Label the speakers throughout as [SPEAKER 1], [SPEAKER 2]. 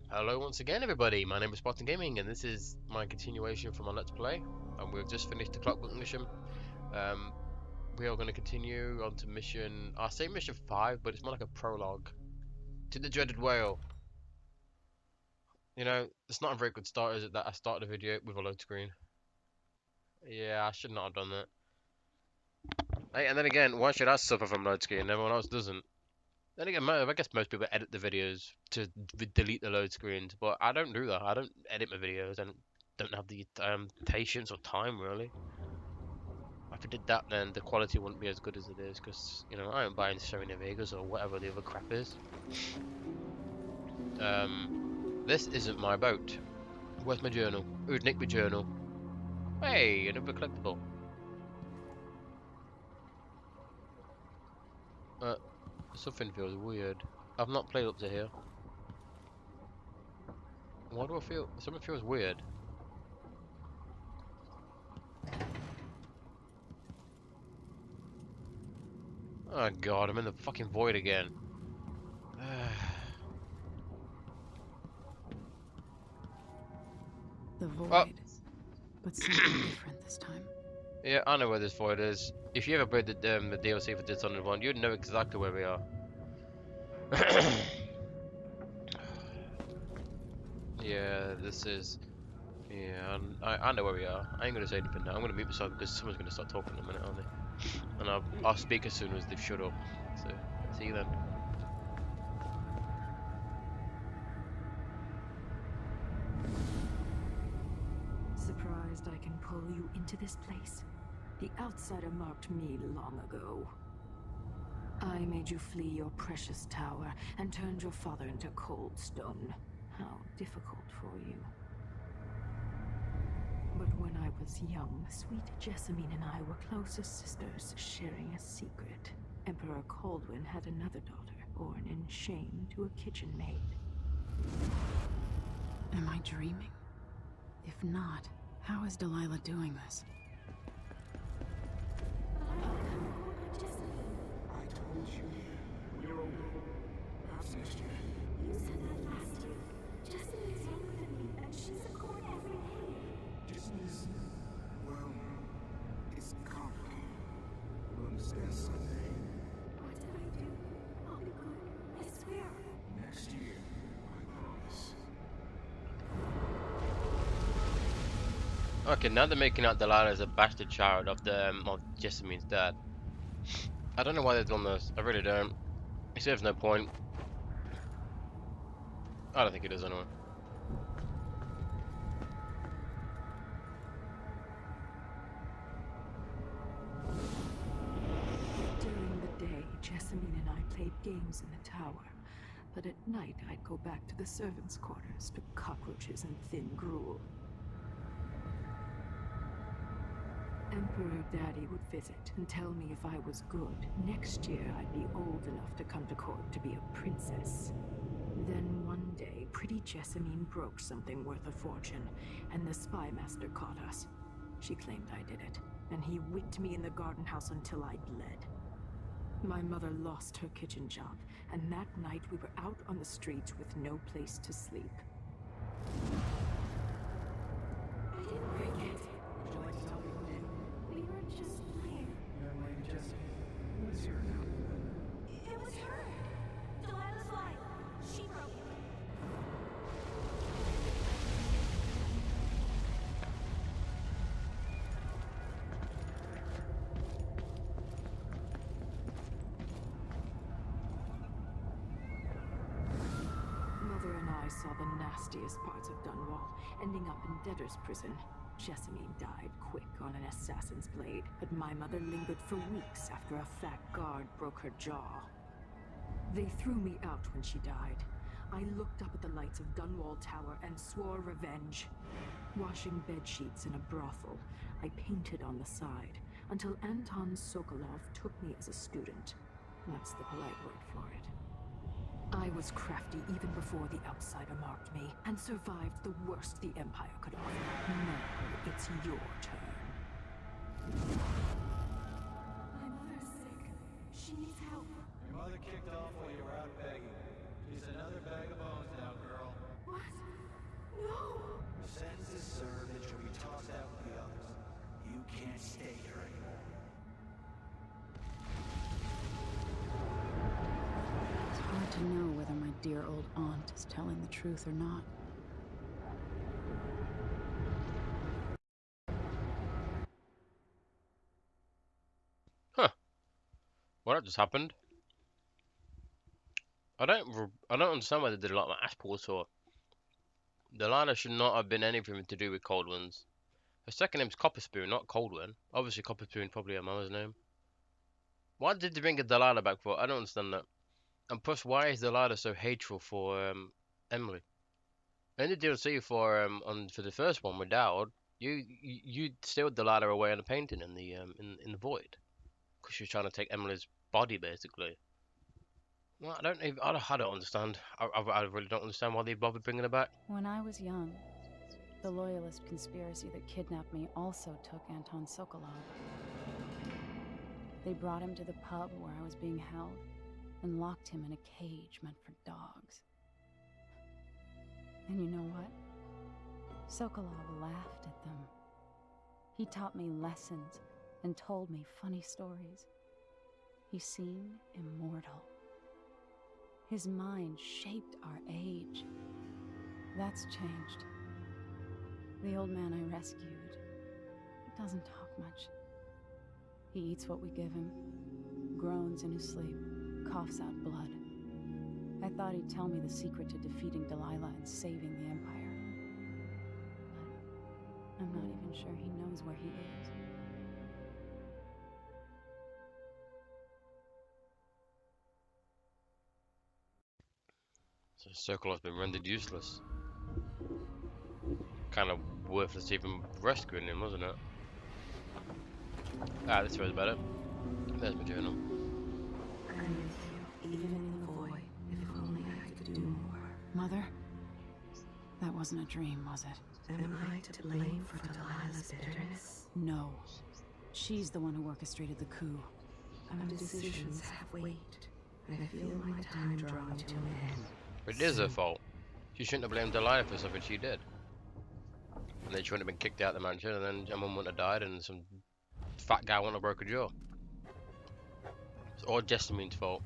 [SPEAKER 1] Hello once again everybody, my name is Spartan Gaming and this is my continuation from our Let's Play, and we've just finished the Clockwork mission. We are going to continue on to mission, I say mission 5, but it's more like a prologue to the dreaded whale. You know, it's not a very good start, is it, that I started the video with a load screen? Yeah, I should not have done that. Hey, and then again, why should I suffer from load screen and everyone else doesn't? Then again, I guess most people edit the videos to delete the load screens, but I don't do that. I don't edit my videos and don't have the patience or time really. If I did that, then the quality wouldn't be as good as it is, because you know I ain't buying Sony Vegas or whatever the other crap is. This isn't my boat. Where's my journal? Who'd nick my journal? Hey, another collectible. Uh, Something feels weird. I've not played up to here. Why do I feel? Something feels weird. Oh god, I'm in the fucking void again.
[SPEAKER 2] The
[SPEAKER 1] Oh,
[SPEAKER 2] void, but something different this time.
[SPEAKER 1] yeah, I know where this void is. If you ever played the DLC for Dishonored 1, you'd know exactly where we are. Yeah, this is... Yeah, I know where we are. I ain't gonna say anything now. I'm gonna mute myself because someone's gonna start talking in a minute, aren't they? And I'll speak as soon as they've shut up. So, see you then.
[SPEAKER 2] Surprised I can pull you into this place? The outsider marked me long ago. I made you flee your precious tower and turned your father into cold stone. How difficult for you. But when I was young, sweet Jessamine and I were closest sisters, sharing a secret. Emperor Kaldwin had another daughter, born in shame to a kitchen maid. Am I dreaming? If not, how is Delilah doing this?
[SPEAKER 3] I told you. When you're older. Perhaps next year.
[SPEAKER 4] You said that last year. Jessamine is younger than me, and she's a court every day.
[SPEAKER 3] Business, well, it's complicated. You'll understand someday.
[SPEAKER 4] What did I do? I'll be good. I swear.
[SPEAKER 3] Next year, I promise.
[SPEAKER 1] Okay, now they're making out Delilah as a bastard child of of Jessamine's dad. I don't know why they've done this. I really don't. It serves no point. I don't think it does anyway.
[SPEAKER 2] During the day, Jessamine and I played games in the tower. But at night, I'd go back to the servants' quarters to cockroaches and thin gruel. Emperor Daddy would visit and tell me if I was good. Next year, I'd be old enough to come to court to be a princess. Then one day, pretty Jessamine broke something worth a fortune, and the spy master caught us. She claimed I did it, and he whipped me in the garden house until I bled. My mother lost her kitchen job, and that night we were out on the streets with no place to sleep.
[SPEAKER 4] I didn't forget.
[SPEAKER 3] Would you like to tell me who did?
[SPEAKER 4] We were just playing.
[SPEAKER 3] Young lady Jessie. Who is here now?
[SPEAKER 4] It was her. Delilah's wife. She broke it.
[SPEAKER 2] Mother and I saw the nastiest parts of Dunwall, ending up in debtor's prison. Jessamine died quick on an assassin's blade, but my mother lingered for weeks after a fat guard broke her jaw. They threw me out when she died. I looked up at the lights of Dunwall Tower and swore revenge. Washing bedsheets in a brothel, I painted on the side, until Anton Sokolov took me as a student. That's the polite word for it. I was crafty even before the outsider marked me, and survived the worst the Empire could offer. Now, it's your turn.
[SPEAKER 4] My mother's sick. She needs help.
[SPEAKER 5] Your mother kicked off while you were out begging. She's another bag of bones now, girl.
[SPEAKER 4] What?
[SPEAKER 5] to know whether my dear old aunt is telling the truth or not.
[SPEAKER 1] Huh. Well, that just happened. I don't understand why they did a lot of Ashpool tour. Delilah should not have been anything to do with Coldwin's. Her second name's Copperspoon, not Coldwin. Obviously, Copperspoon probably her mother's name. Why did they bring a Delilah back for? I don't understand that. And plus, why is Delilah so hateful for Emily? In the DLC for the first one with Dowd, you steal Delilah away on a painting in the in the void because she's trying to take Emily's body basically. Well, I don't understand. I really don't understand why they bothered bringing her back.
[SPEAKER 5] When I was young, the loyalist conspiracy that kidnapped me also took Anton Sokolov. They brought him to the pub where I was being held and locked him in a cage meant for dogs. And you know what? Sokolov laughed at them. He taught me lessons and told me funny stories. He seemed immortal. His mind shaped our age. That's changed. The old man I rescued doesn't talk much. He eats what we give him, groans in his sleep, coughs out blood. I thought he'd tell me the secret to defeating Delilah and saving the Empire. But I'm not even sure he knows where he is.
[SPEAKER 1] So Circle has been rendered useless. Kind of worthless even rescuing him, wasn't it? Ah, this was better. There's my journal.
[SPEAKER 2] I'm with you, even in the void, if only I could do more.
[SPEAKER 5] Mother? That wasn't a dream, was it?
[SPEAKER 2] Am I to blame for Delilah's bitterness?
[SPEAKER 5] No. She's the one who orchestrated the coup.
[SPEAKER 2] Our decisions have weight, and I feel my time drawing to an end.
[SPEAKER 1] It is her fault. She shouldn't have blamed Delilah for something she did. And then she wouldn't have been kicked out of the mansion, and then Emma wouldn't have died, and some fat guy wouldn't have broke her jaw. It's all Jessamine's fault.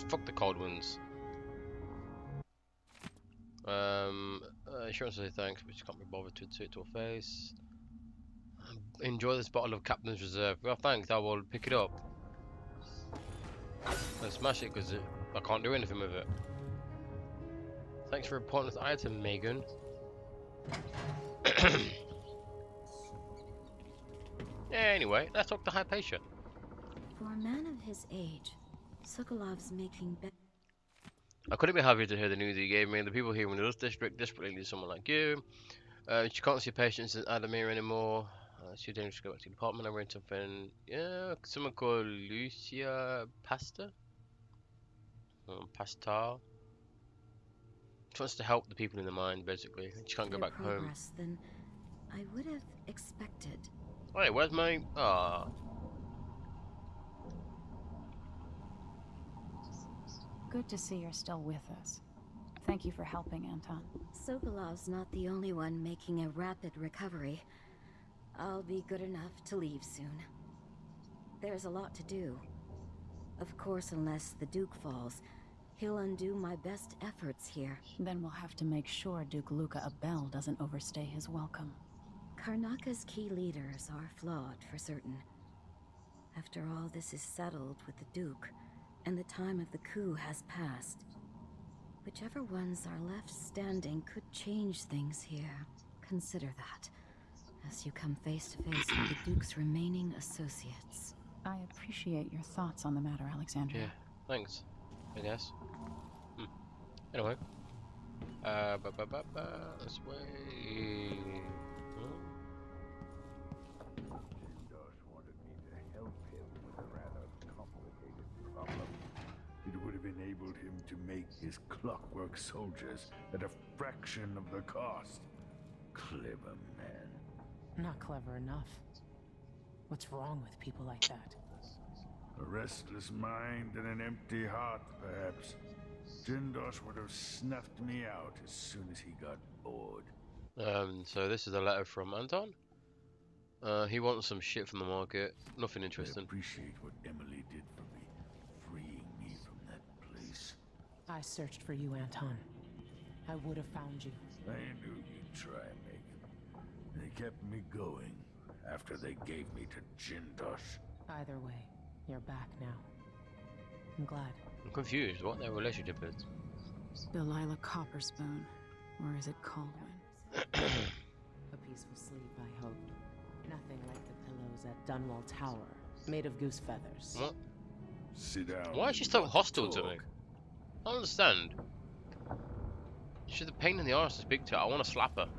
[SPEAKER 1] Fuck the cold ones. Insurance say thanks, but she can't be bothered to say it to her face. Enjoy this bottle of Captain's Reserve. Well, thanks, I will pick it up. And smash it because I can't do anything with it. Thanks for reporting this item, Megan. Yeah, anyway, let's talk to Hypatia.
[SPEAKER 6] For a man of his age, Sokolov's making
[SPEAKER 1] I couldn't be happier to hear the news he gave me. The people here in the Dust District desperately need someone like you. She can't see patients in Adamir anymore. She's dangerous to go back to the department. I'm reading something. Yeah, someone called Lucia Pasta? Pastal? She wants to help the people in the mine, basically. She can't go back home.
[SPEAKER 6] Than I would have expected.
[SPEAKER 1] Wait, where's my... Ah.
[SPEAKER 5] Good to see you're still with us. Thank you for helping, Anton.
[SPEAKER 6] Sokolov's not the only one making a rapid recovery. I'll be good enough to leave soon. There's a lot to do. Of course, unless the Duke falls, he'll undo my best efforts here.
[SPEAKER 5] Then we'll have to make sure Duke Luca Abel doesn't overstay his welcome.
[SPEAKER 6] Karnaka's key leaders are flawed for certain. After all this is settled with the Duke, and the time of the coup has passed, whichever ones are left standing could change things here. Consider that, as you come face to face with the Duke's remaining associates.
[SPEAKER 5] I appreciate your thoughts on the matter, Alexandria.
[SPEAKER 1] Yeah, thanks, I guess. Anyway. This way.
[SPEAKER 3] Josh wanted me to help him with a rather complicated problem. It would have enabled him to make his Clockwork soldiers at a fraction of the cost. Clever man.
[SPEAKER 7] Not clever enough. What's wrong with people like that?
[SPEAKER 3] A restless mind and an empty heart, perhaps. Jindosh would have snuffed me out as soon as he got bored.
[SPEAKER 1] So this is a letter from Anton. He wants some shit from the market. Nothing interesting.
[SPEAKER 3] I appreciate what Emily did for me, freeing me from that
[SPEAKER 7] I searched for you, Anton. I would have found you.
[SPEAKER 3] I knew you'd try, Megan. They kept me going after they gave me to Jindosh.
[SPEAKER 7] Either way, you're back now. I'm glad.
[SPEAKER 1] I'm confused what their relationship is.
[SPEAKER 5] Delilah Copperspoon, or is it Caldwin?
[SPEAKER 7] A peaceful sleep, I hope. Nothing like the pillows at Dunwall Tower, made of goose feathers.
[SPEAKER 1] What?
[SPEAKER 3] Sit down.
[SPEAKER 1] Why is she so hostile to me? I don't understand. She's a pain in the arse to speak to. I want to slap her.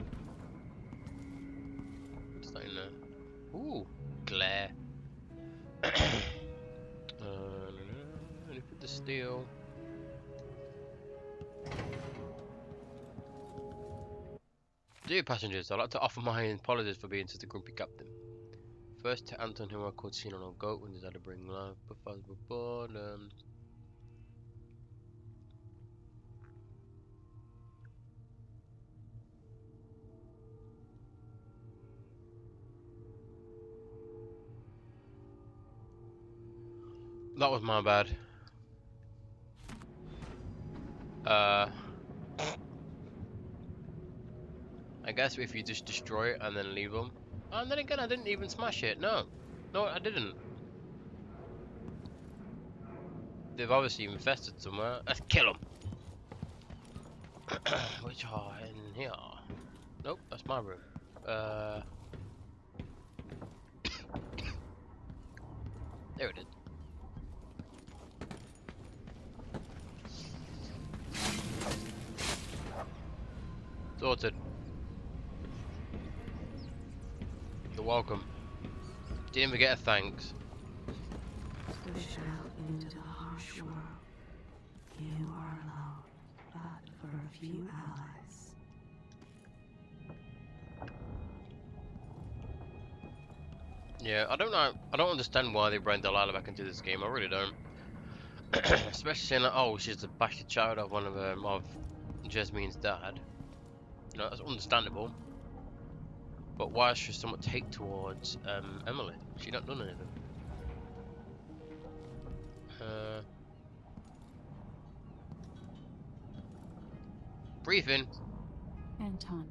[SPEAKER 1] It's not in there. Ooh, glare. Let me put the steel. Dear passengers, I'd like to offer my apologies for being such a grumpy captain. First to Anton, who I caught seen on a goat when decided to bring life, but father were born. That was my bad. I guess if you just destroy it and then leave them. And then again, I didn't even smash it. No, I didn't. They've obviously infested somewhere. Let's kill them. Which are in here? Nope, that's my room. There it is. Sorted. You're welcome. Didn't even get a thanks.
[SPEAKER 2] Push out into the harsh world. You are alone, but for a few allies.
[SPEAKER 1] Yeah, I don't know. I don't understand why they brought Delilah back into this game. I really don't. Especially saying like, oh, she's the bastard child of one of Jasmine's dad. You know, that's understandable. But why should someone take towards Emily? She not done anything. Briefing.
[SPEAKER 5] Anton,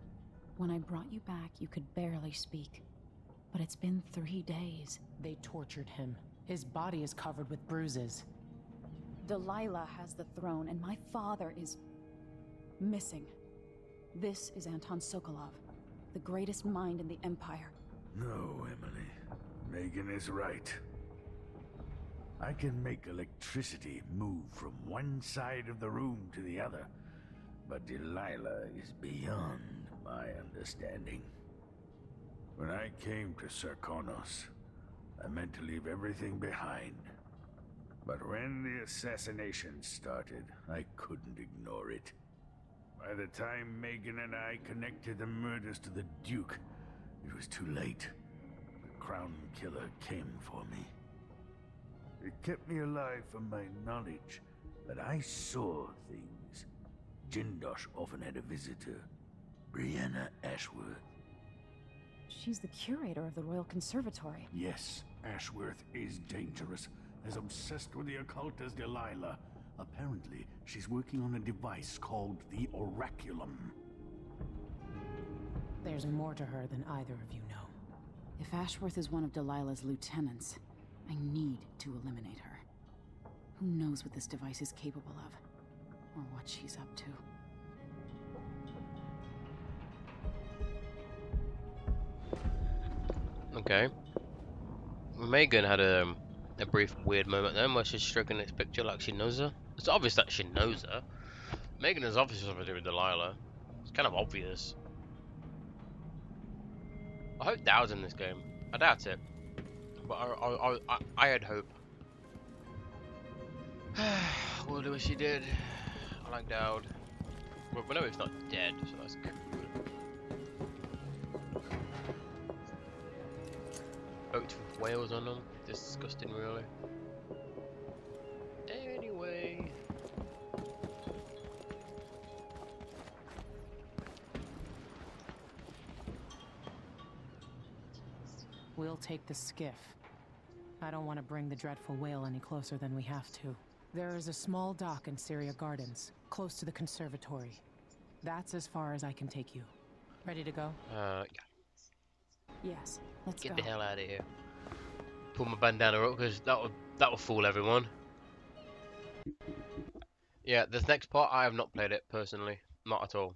[SPEAKER 5] when I brought you back, you could barely speak. But it's been 3 days.
[SPEAKER 7] They tortured him. His body is covered with bruises.
[SPEAKER 5] Delilah has the throne, and my father is missing. This is Anton Sokolov, the greatest mind in the Empire.
[SPEAKER 3] No, Emily. Megan is right. I can make electricity move from one side of the room to the other, but Delilah is beyond my understanding. When I came to Sarkonos, I meant to leave everything behind. But when the assassination started, I couldn't ignore it. By the time Megan and I connected the murders to the Duke, it was too late. The Crown Killer came for me. It kept me alive from my knowledge that I saw things. Jindosh often had a visitor, Brianna Ashworth.
[SPEAKER 5] She's the curator of the Royal Conservatory.
[SPEAKER 3] Yes, Ashworth is dangerous, as obsessed with the occult as Delilah. Apparently, she's working on a device called the Oraculum.
[SPEAKER 7] There's more to her than either of you know.
[SPEAKER 5] If Ashworth is one of Delilah's lieutenants, I need to eliminate her. Who knows what this device is capable of, or what she's up to.
[SPEAKER 1] Okay. Megan had a brief weird moment then where she's stroking this picture like she knows her. It's obvious that she knows her. Megan is obviously something to do with Delilah. It's kind of obvious. I hope Dowd's in this game. I doubt it. But I had hope. We'll do what she did. I like Dowd. Well, we know he's not dead, so that's cool. Oats with whales on them. Disgusting, really. Anyway.
[SPEAKER 7] We'll take the skiff. I don't want to bring the dreadful whale any closer than we have to. There is a small dock in Syria Gardens, close to the conservatory. That's as far as I can take you. Ready to go?
[SPEAKER 1] Yeah.
[SPEAKER 5] Yes, let's
[SPEAKER 1] Get
[SPEAKER 5] go.
[SPEAKER 1] the hell out of here. Pull my bandana up because that will fool everyone. Yeah, this next part I have not played it personally, not at all.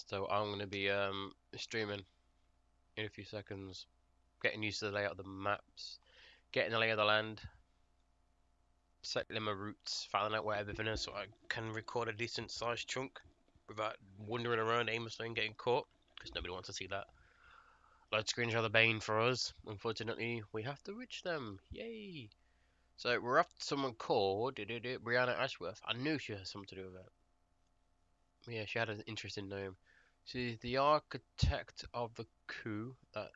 [SPEAKER 1] So I'm gonna be streaming in a few seconds, getting used to the layout of the maps, getting the lay of the land, settling my routes, finding out where everything is, so I can record a decent sized chunk without wandering around aimlessly and getting caught, because nobody wants to see that. Load screens are the bane for us. Unfortunately, we have to reach them. Yay! So we're after someone called Brianna Ashworth. I knew she had something to do with it. Yeah, she had an interesting name. She's the architect of the coup that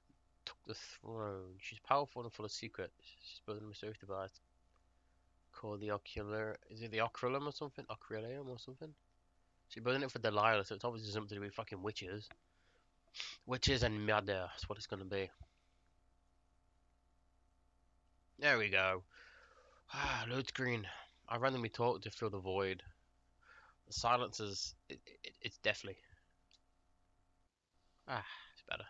[SPEAKER 1] took the throne. She's powerful and full of secrets. She's building a mysterious device called the Ocular. Is it the Oculum or something? Oculium or something? She's building it for Delilah, so it's obviously something to do with fucking witches. Witches and murder. That's what it's gonna be. There we go. Ah, load screen. I randomly talk to fill the void. The silence is. It's deathly. Ah, it's better.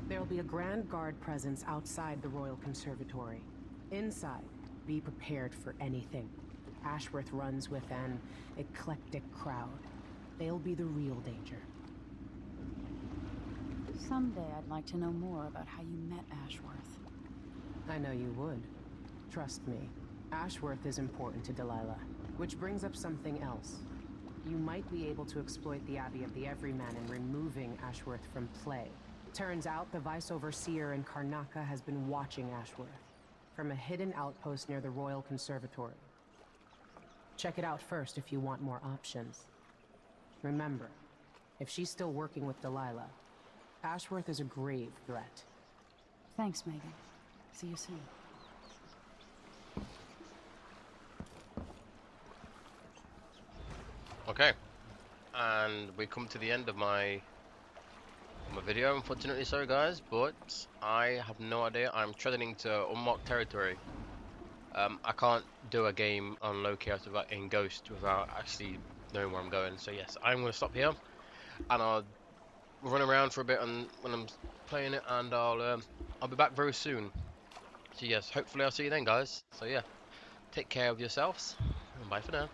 [SPEAKER 7] There'll be a Grand Guard presence outside the Royal Conservatory. Inside, be prepared for anything. Ashworth runs with an eclectic crowd. They'll be the real danger.
[SPEAKER 5] Someday I'd like to know more about how you met Ashworth.
[SPEAKER 7] I know you would. Trust me, Ashworth is important to Delilah. Which brings up something else. You might be able to exploit the Abbey of the Everyman in removing Ashworth from play. Turns out the Vice Overseer in Karnaca has been watching Ashworth from a hidden outpost near the Royal Conservatory. Check it out first if you want more options. Remember, if she's still working with Delilah, Ashworth is a grave threat.
[SPEAKER 5] Thanks, Megan. See you soon.
[SPEAKER 1] Okay, and we come to the end of my video, unfortunately. Sorry guys, but I have no idea. I'm treading into unmarked territory. I can't do a game on low chaos without in Ghost without actually knowing where I'm going. So yes, I'm going to stop here, and I'll run around for a bit and when I'm playing it, and I'll be back very soon. So yes, hopefully I'll see you then, guys. So yeah, take care of yourselves, and bye for now.